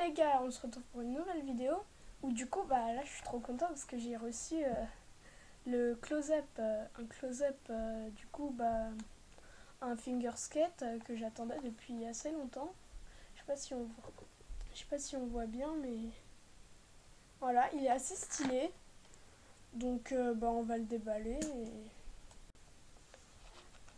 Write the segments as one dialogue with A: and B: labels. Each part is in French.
A: les gars, on se retrouve pour une nouvelle vidéo où du coup là je suis trop content parce que j'ai reçu le close-up, un close-up un finger skate que j'attendais depuis assez longtemps. Je sais pas si on voit, je sais pas si on voit bien, mais voilà, il est assez stylé. Donc on va le déballer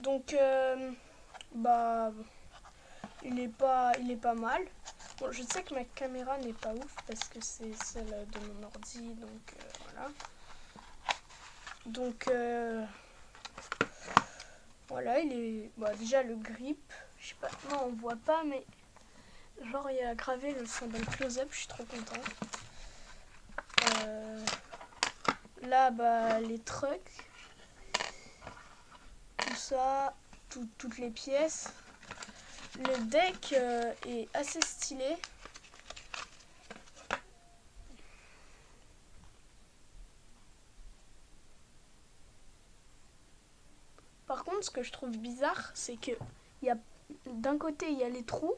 A: donc bah il est pas mal. Bon, je sais que ma caméra n'est pas ouf parce que c'est celle de mon ordi, donc voilà. Donc voilà, il est déjà le grip, je sais pas, non on voit pas, mais genre il y a gravé le symbole close-up, je suis trop content. Là les trucks, tout ça, toutes les pièces. Le deck est assez stylé. Par contre, ce que je trouve bizarre, c'est que d'un côté il y a les trous,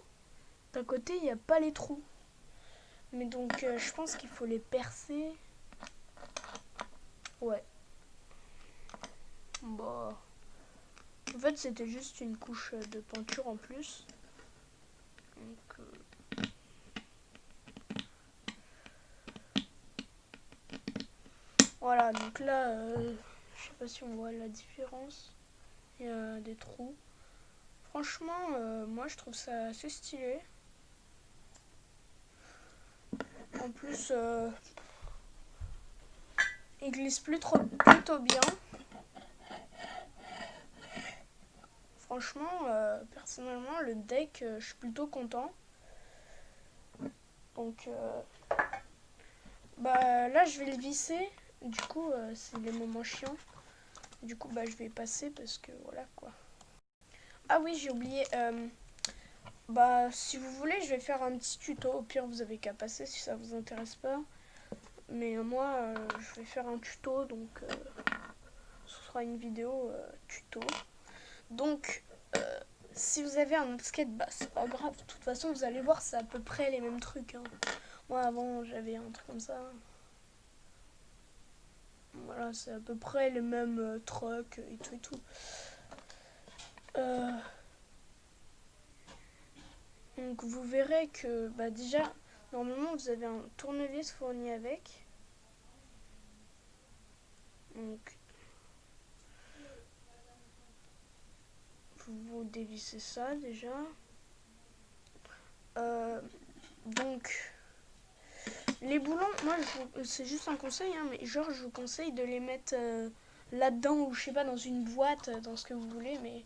A: d'un côté il n'y a pas les trous. Mais donc je pense qu'il faut les percer. Ouais. Bah. En fait c'était juste une couche de peinture en plus. Donc, voilà, donc là je sais pas si on voit la différence. Il y a des trous. Franchement moi je trouve ça assez stylé. En plus il glisse plutôt bien. Franchement, personnellement, le deck, je suis plutôt content. Donc, là, je vais le visser. Du coup, c'est les moments chiants. Du coup, je vais passer parce que voilà quoi. Ah oui, j'ai oublié. Si vous voulez, je vais faire un petit tuto. Au pire, vous avez qu'à passer si ça vous intéresse pas. Mais moi, je vais faire un tuto, donc ce sera une vidéo tuto. Donc, si vous avez un autre skate, c'est pas grave. De toute façon, vous allez voir, c'est à peu près les mêmes trucs. Hein. Moi, avant, j'avais un truc comme ça. Voilà, c'est à peu près les mêmes trucs et tout et tout. Donc, vous verrez que, déjà, normalement, vous avez un tournevis fourni avec. Donc, vous dévissez ça déjà. Donc, les boulons, moi, c'est juste un conseil, hein, mais genre, je vous conseille de les mettre là-dedans ou je sais pas, dans une boîte, dans ce que vous voulez, mais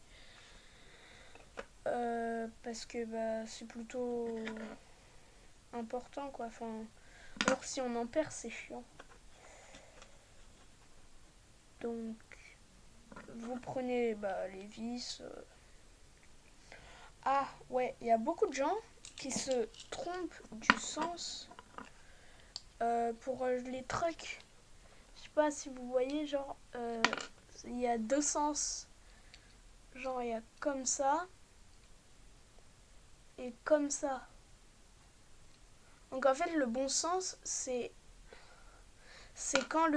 A: parce que c'est plutôt important, quoi. Enfin, alors si on en perd, c'est chiant. Donc, vous prenez les vis. Ah, ouais, il y a beaucoup de gens qui se trompent du sens pour les trucs. Je sais pas si vous voyez, genre, il y a deux sens. Genre, il y a comme ça et comme ça. Donc, en fait, le bon sens, c'est quand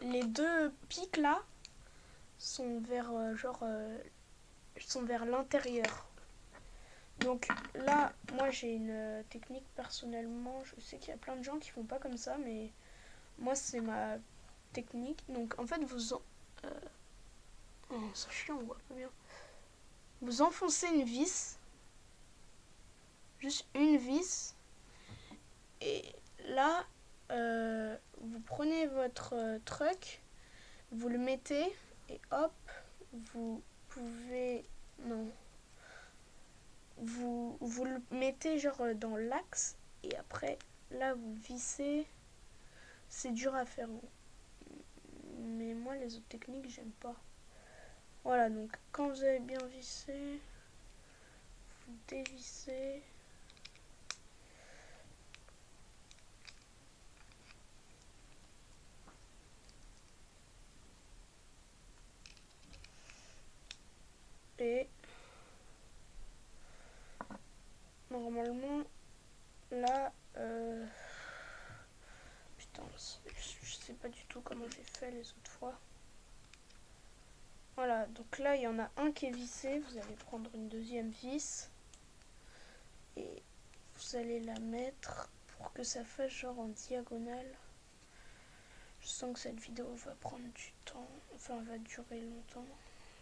A: les deux pics là sont vers sont vers l'intérieur. Donc là, moi j'ai une technique personnellement. Je sais qu'il y a plein de gens qui font pas comme ça, mais moi c'est ma technique. Donc en fait, oh, c'est chiant, on voit pas bien. Vous enfoncez une vis, juste une vis, et là, vous prenez votre truc, vous le mettez, et hop, vous pouvez. Non. Vous le mettez genre dans l'axe et après là vous vissez. C'est dur à faire, mais moi les autres techniques j'aime pas. Voilà, donc quand vous avez bien vissé, vous dévissez. Et normalement sais pas du tout comment j'ai fait les autres fois. Voilà, donc là il y en a un qui est vissé, vous allez prendre une deuxième vis et vous allez la mettre pour que ça fasse genre en diagonale. Je sens que cette vidéo va prendre du temps, enfin va durer longtemps.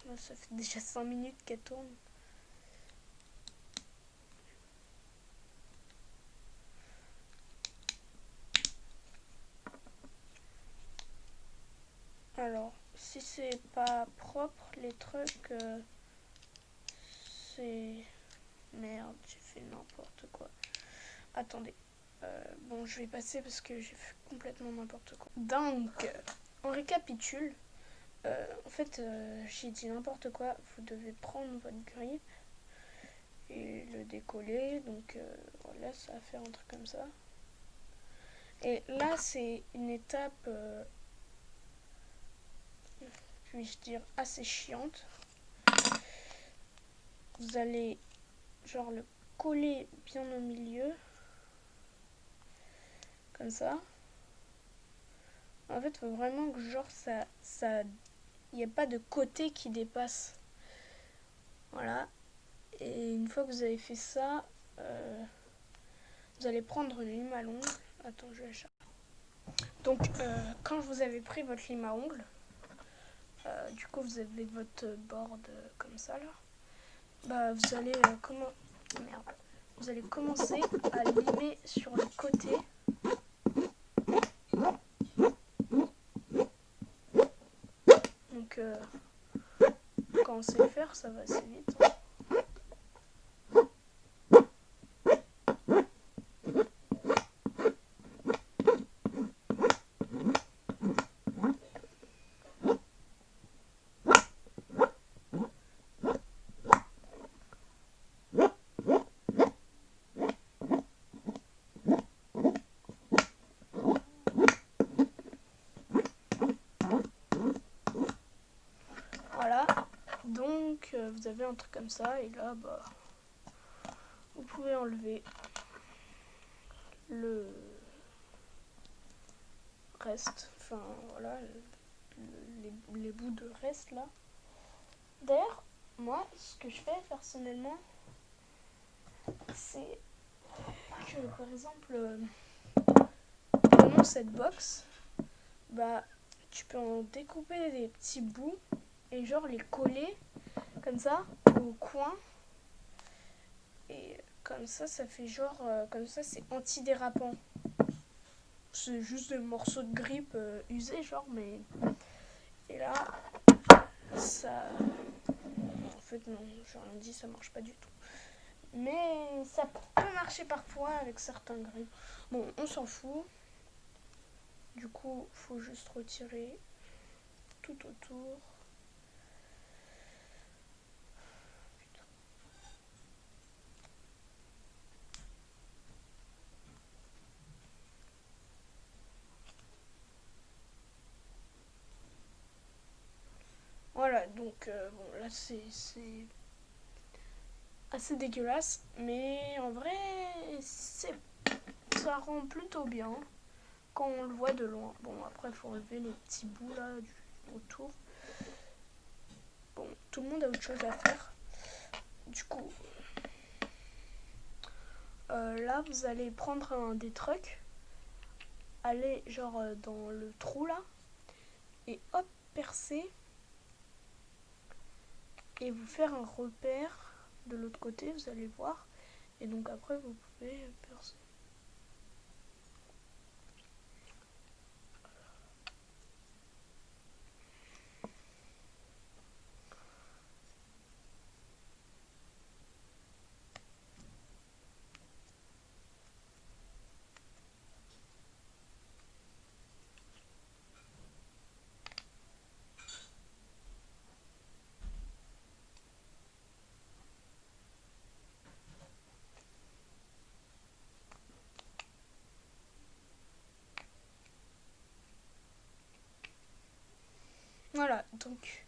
A: Là, ça fait déjà 5 minutes qu'elle tourne. Alors, si c'est pas propre, les trucs, c'est... Merde, j'ai fait n'importe quoi. Attendez. Bon, je vais passer parce que j'ai fait complètement n'importe quoi. Donc, on récapitule. En fait, j'ai dit n'importe quoi. Vous devez prendre votre grip et le décoller. Donc, voilà, ça va faire un truc comme ça. Et là, c'est une étape, puis-je dire, assez chiante. Vous allez, genre, le coller bien au milieu. Comme ça. En fait, il faut vraiment que, genre, il n'y a pas de côté qui dépasse. Voilà. Et une fois que vous avez fait ça, vous allez prendre une lime à l'ongle. Attends, je vais la chercher. Donc, quand vous avez pris votre lime à ongles, du coup, vous avez votre board comme ça, là. Bah, vous allez, vous allez commencer à limer sur le côté. Donc, quand on sait le faire, ça va assez vite. Voilà, donc vous avez un truc comme ça et là bah vous pouvez enlever le reste, enfin voilà, les bouts de reste là. D'ailleurs, moi ce que je fais personnellement, c'est que par exemple prenons cette box, bah tu peux en découper des petits bouts et genre les coller comme ça au coin et comme ça fait genre comme ça c'est antidérapant. C'est juste des morceaux de grippe usés genre, mais et là ça en fait non, j'ai rien dit, ça marche pas du tout, mais ça peut marcher parfois avec certains grippes. Bon, on s'en fout, du coup faut juste retirer tout autour. Voilà, donc bon là c'est assez dégueulasse, mais en vrai ça rend plutôt bien quand on le voit de loin. Bon, après il faut enlever les petits bouts là autour. Bon, tout le monde a autre chose à faire. Du coup, là vous allez prendre un des trucs, aller genre dans le trou là, et hop, percer, et vous faire un repère de l'autre côté, vous allez voir, et donc après vous pouvez percer. Voilà, donc...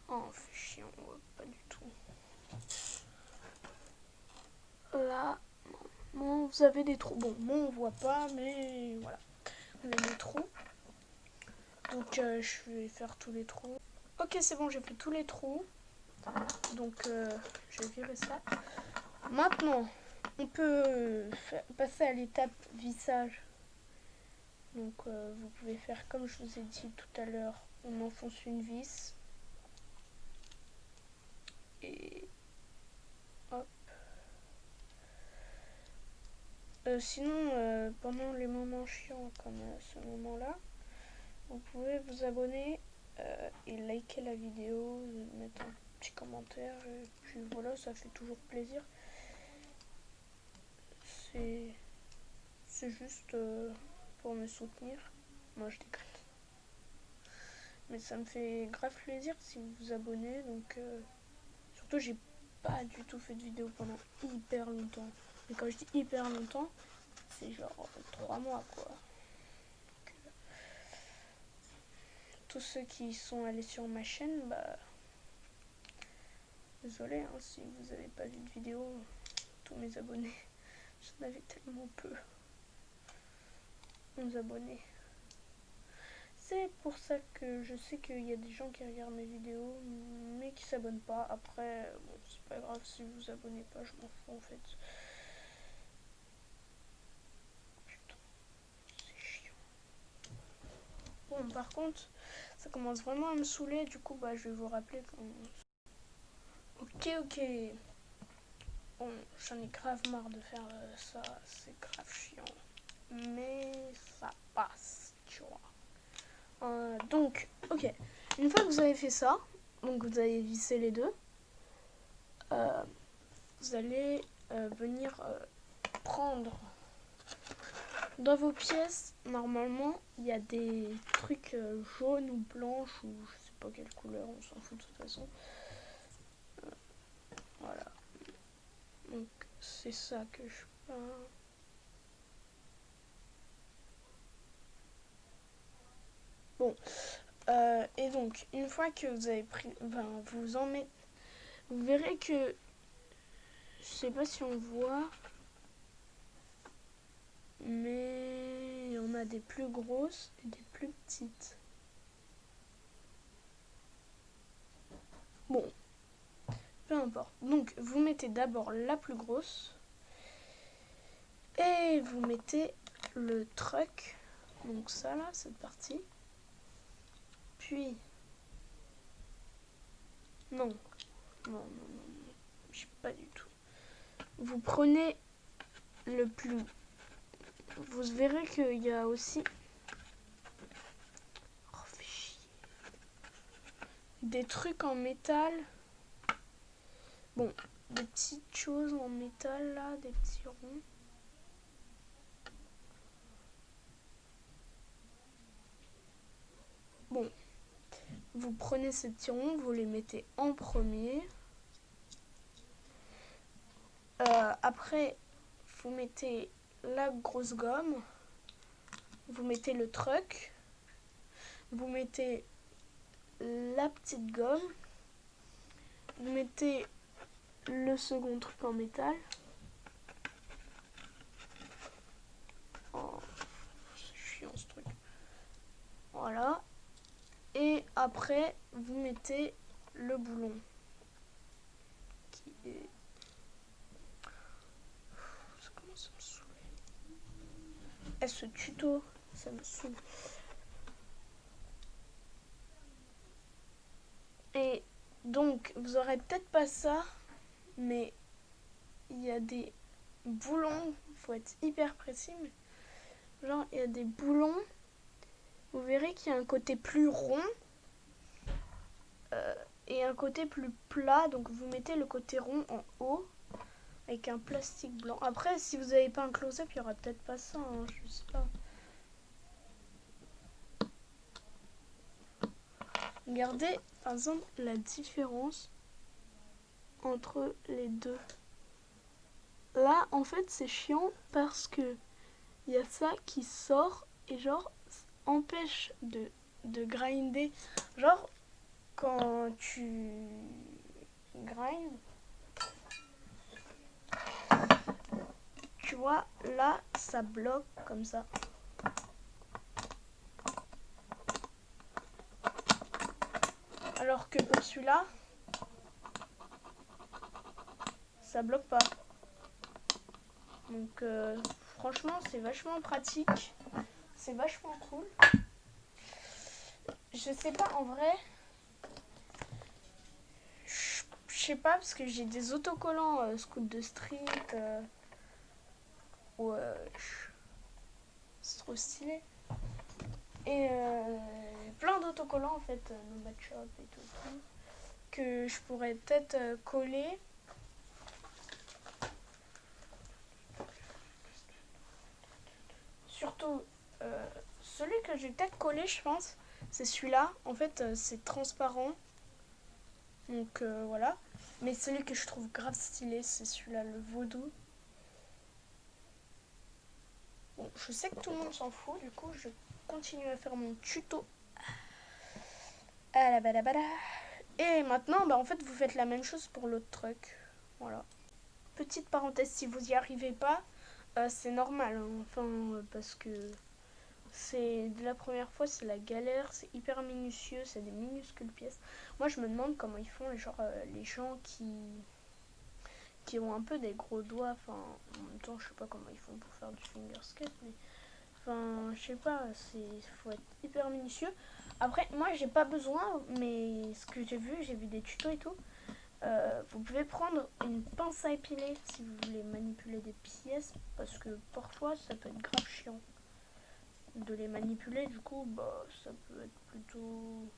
A: Oh, c'est chiant, pas du tout. Là, bon, vous avez des trous. Bon, moi on voit pas, mais voilà. les trous. Donc je vais faire tous les trous. Ok, c'est bon, j'ai fait tous les trous. Donc je vais virer ça. Maintenant, on peut passer à l'étape vissage. Donc vous pouvez faire comme je vous ai dit tout à l'heure. On enfonce une vis. Et hop. Sinon, pendant les moments chiants comme ce moment-là, vous pouvez vous abonner et liker la vidéo, mettre un petit commentaire. Et puis voilà, ça fait toujours plaisir. C'est juste pour me soutenir. Moi, je déconne. Mais ça me fait grave plaisir si vous vous abonnez. Donc, surtout, j'ai pas du tout fait de vidéo pendant hyper longtemps. Et quand je dis hyper longtemps, c'est genre 3 mois quoi. Donc, tous ceux qui sont allés sur ma chaîne, bah désolé hein, si vous avez pas vu de vidéo, tous mes abonnés. J'en avais tellement peu. 11 abonnés. C'est pour ça que je sais qu'il y a des gens qui regardent mes vidéos mais qui s'abonnent pas. Après, bon, c'est pas grave si vous vous abonnez pas, je m'en fous en fait. Putain, c'est chiant. Bon, par contre, ça commence vraiment à me saouler. Du coup, bah, je vais vous rappeler quand... Ok. Bon, j'en ai grave marre de faire ça. C'est grave chiant. Mais ça passe, tu vois. Donc, ok. Une fois que vous avez fait ça, donc vous avez vissé les deux, vous allez venir prendre dans vos pièces. Normalement, il y a des trucs jaunes ou blanches ou je sais pas quelle couleur, on s'en fout de toute façon. Voilà. Donc, c'est ça que je peins. Bon. Et donc, une fois que vous avez pris, vous en mettez, vous verrez que, je sais pas si on voit, mais il y en a des plus grosses et des plus petites. Bon, peu importe. Donc, vous mettez d'abord la plus grosse et vous mettez le truc, donc ça là, cette partie. Puis, non, je sais pas du tout. Vous prenez le plus... Vous verrez qu'il y a aussi... Oh, fais chier. Des trucs en métal. Bon, des petites choses en métal là, des petits ronds. Bon, vous prenez ces petits ronds, vous les mettez en premier. Après, vous mettez la grosse gomme, vous mettez le truc, vous mettez la petite gomme, vous mettez le second truc en métal. Oh, c'est chiant ce truc. Voilà. Et après, vous mettez le boulon. Qui est... Ça commence à me saouler. Et ce tuto, ça me saoule. Et donc, vous aurez peut-être pas ça, mais il y a des boulons, il faut être hyper précis, mais genre il y a des boulons, vous verrez qu'il y a un côté plus rond et un côté plus plat, donc vous mettez le côté rond en haut avec un plastique blanc. Après, si vous n'avez pas un close-up, il n'y aura peut-être pas ça, hein, je sais pas. Regardez par exemple la différence entre les deux. Là, en fait, c'est chiant parce que il y a ça qui sort et genre empêche de grinder. Genre, quand tu grindes, tu vois, là, ça bloque comme ça. celui-là, ça bloque pas. Donc franchement c'est vachement pratique. C'est vachement cool. Je sais pas en vrai. Je sais pas parce que j'ai des autocollants Scout de Street. C'est trop stylé. Et plein d'autocollants en fait, Nomad Shop et tout, que je pourrais peut-être coller. Surtout celui que j'ai peut-être collé, je pense, c'est celui-là. En fait, c'est transparent. Donc voilà. Mais celui que je trouve grave stylé, c'est celui-là, le vaudou. Bon, je sais que tout le monde s'en fout, du coup, je continue à faire mon tuto. Et maintenant, en fait, vous faites la même chose pour l'autre truc. Voilà. Petite parenthèse, si vous n'y arrivez pas, c'est normal. Hein. Enfin, parce que c'est de la première fois, c'est la galère, c'est hyper minutieux, c'est des minuscules pièces. Moi, je me demande comment ils font, les gens qui ont un peu des gros doigts. Enfin, en même temps, je sais pas comment ils font pour faire du finger skate, mais enfin, je sais pas, faut être hyper minutieux. Après, moi, j'ai pas besoin, mais ce que j'ai vu des tutos et tout. Vous pouvez prendre une pince à épiler si vous voulez manipuler des pièces, parce que parfois, ça peut être grave chiant de les manipuler. Du coup, ça peut être plutôt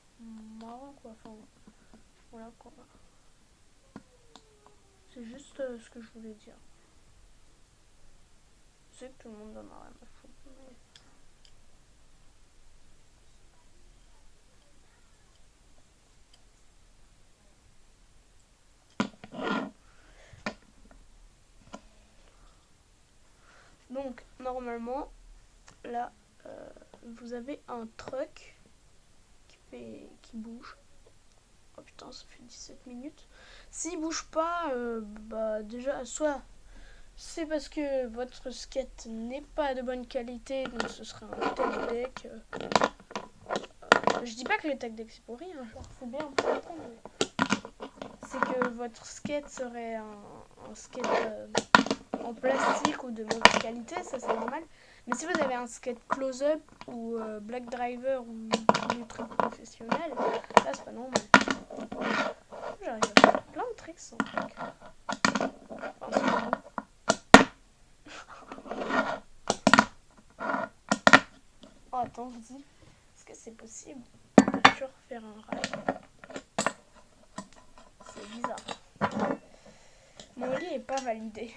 A: marrant, quoi. Enfin, voilà, quoi. C'est juste ce que je voulais dire. Je sais que tout le monde en a rien à foutre, mais... Donc, normalement, là, vous avez un truc qui bouge. Oh putain, ça fait 17 minutes. S'il bouge pas, déjà, soit c'est parce que votre skate n'est pas de bonne qualité, donc ce serait un tech deck. Je dis pas que les tech decks c'est pourri, hein, genre c'est bien pour apprendre, mais c'est que votre skate serait un skate en plastique ou de mauvaise qualité, ça c'est normal. Mais si vous avez un skate close-up ou black driver ou des trucs professionnels, là c'est pas normal. J'arrive à faire plein de tricks sans truc. Enfin, oh attends, je dis, est-ce que c'est possible de toujours faire un rail? C'est bizarre. Mon lit est pas validé.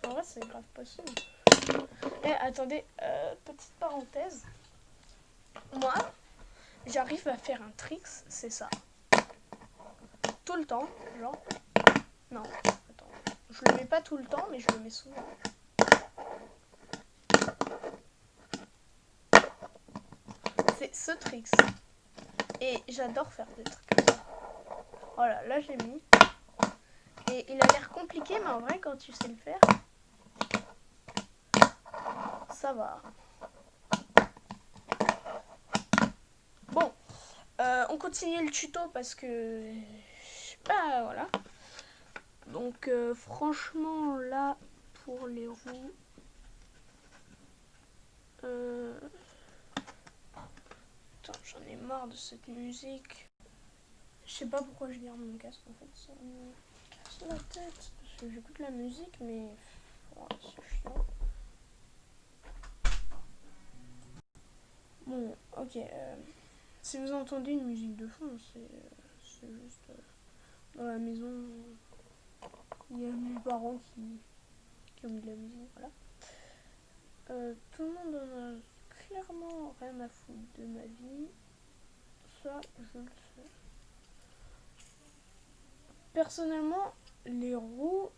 A: En vrai, c'est grave possible. Et attendez, petite parenthèse. Moi, j'arrive à faire un tricks, c'est ça. Tout le temps, genre. Non, attends. Je le mets pas tout le temps, mais je le mets souvent. C'est ce tricks. Et j'adore faire des trucs comme ça. Voilà, là j'ai mis. Et il a l'air compliqué, mais en vrai, quand tu sais le faire, ça va. Bon, on continue le tuto parce que... voilà. Donc, franchement, là, pour les roues... Attends, j'en ai marre de cette musique. Je sais pas pourquoi je garde mon casque, en fait. Ça me casse la tête. Parce que j'écoute la musique, mais... Oh, c'est chiant. Bon, ok. Si vous entendez une musique de fond, c'est juste... dans la maison, il y a mes parents qui ont mis de la musique, voilà. Tout le monde en a clairement rien à foutre de ma vie. Ça, je le sais. Personnellement, les roues,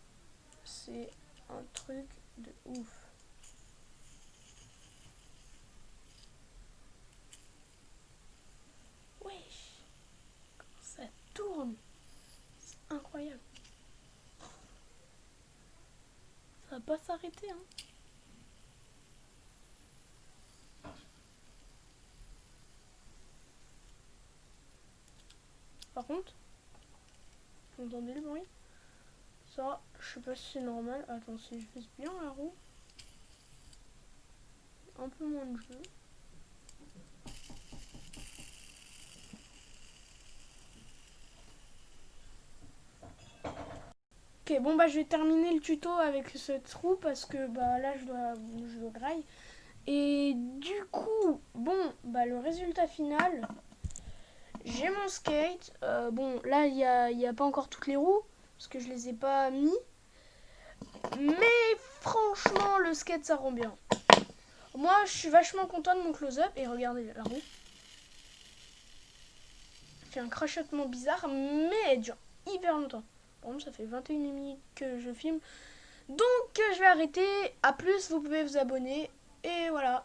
A: c'est un truc de ouf. Wesh, ça tourne. C'est incroyable. Ça va pas s'arrêter, hein. par contre. Vous entendez le bruit? Ça, je sais pas si c'est normal. Attends, si je fais bien la roue. Un peu moins de jeu. Ok, bon bah je vais terminer le tuto avec cette roue parce que bah là je dois graille. Et du coup, bon, bah le résultat final, j'ai mon skate. Bon, là il y a pas encore toutes les roues parce que je les ai pas mis. Mais franchement, le skate ça rend bien. Moi, je suis vachement content de mon close-up et regardez la roue. Elle fait un crachotement bizarre, mais elle dure hyper longtemps. Par exemple, ça fait 21 minutes que je filme. Donc, je vais arrêter. A plus, vous pouvez vous abonner. Et voilà.